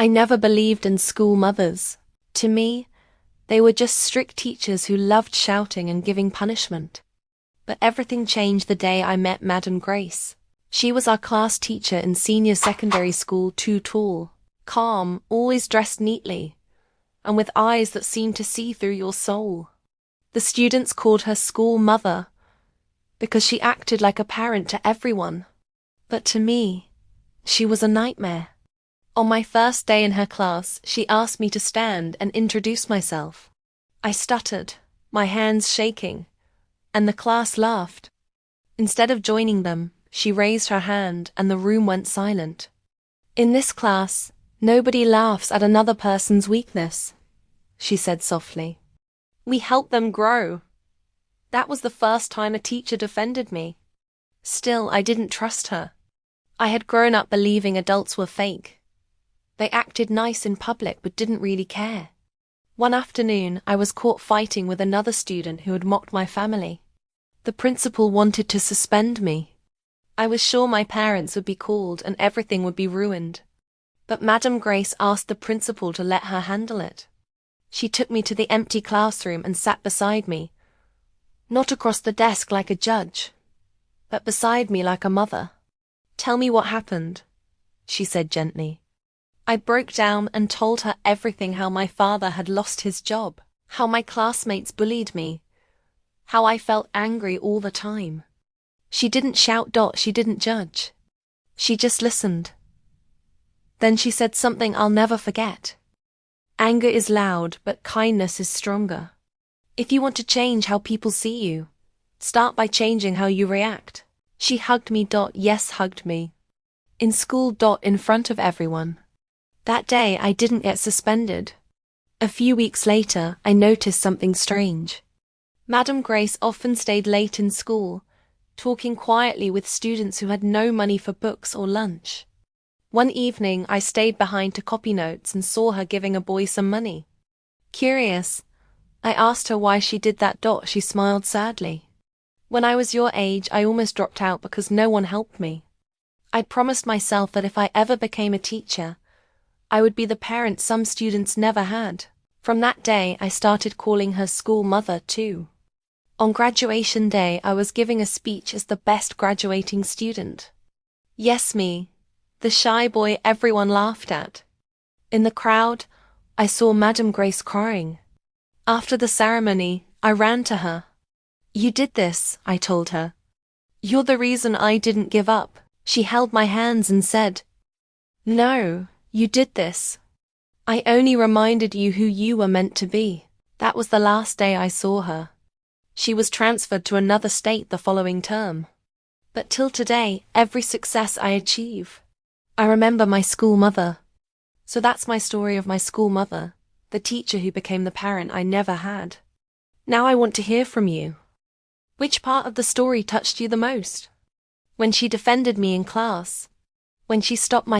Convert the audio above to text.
I never believed in school mothers. To me, they were just strict teachers who loved shouting and giving punishment. But everything changed the day I met Madam Grace. She was our class teacher in senior secondary school, too tall, calm, always dressed neatly, and with eyes that seemed to see through your soul. The students called her school mother because she acted like a parent to everyone. But to me, she was a nightmare. On my first day in her class, she asked me to stand and introduce myself. I stuttered, my hands shaking, and the class laughed. Instead of joining them, she raised her hand and the room went silent. In this class, nobody laughs at another person's weakness, she said softly. We help them grow. That was the first time a teacher defended me. Still, I didn't trust her. I had grown up believing adults were fake. They acted nice in public but didn't really care. One afternoon, I was caught fighting with another student who had mocked my family. The principal wanted to suspend me. I was sure my parents would be called and everything would be ruined. But Madam Grace asked the principal to let her handle it. She took me to the empty classroom and sat beside me, not across the desk like a judge, but beside me like a mother. Tell me what happened, she said gently. I broke down and told her everything, how my father had lost his job, how my classmates bullied me, how I felt angry all the time. She didn't shout. She didn't judge. She just listened. Then she said something I'll never forget. Anger is loud, but kindness is stronger. If you want to change how people see you, start by changing how you react. She hugged me. Yes, hugged me. In school. In front of everyone. That day I didn't get suspended. A few weeks later, I noticed something strange. Madam Grace often stayed late in school, talking quietly with students who had no money for books or lunch. One evening, I stayed behind to copy notes and saw her giving a boy some money. Curious, I asked her why she did that. She smiled sadly. When I was your age, I almost dropped out because no one helped me. I promised myself that if I ever became a teacher, I would be the parent some students never had. From that day, I started calling her school mother too. On graduation day, I was giving a speech as the best graduating student. Yes, me, the shy boy everyone laughed at. In the crowd, I saw Madam Grace crying. After the ceremony, I ran to her. You did this, I told her. You're the reason I didn't give up. She held my hands and said, No, you did this. I only reminded you who you were meant to be. That was the last day I saw her. She was transferred to another state the following term. But till today, every success I achieve, I remember my school mother. So that's my story of my school mother, the teacher who became the parent I never had. Now I want to hear from you. Which part of the story touched you the most? When she defended me in class? When she stopped my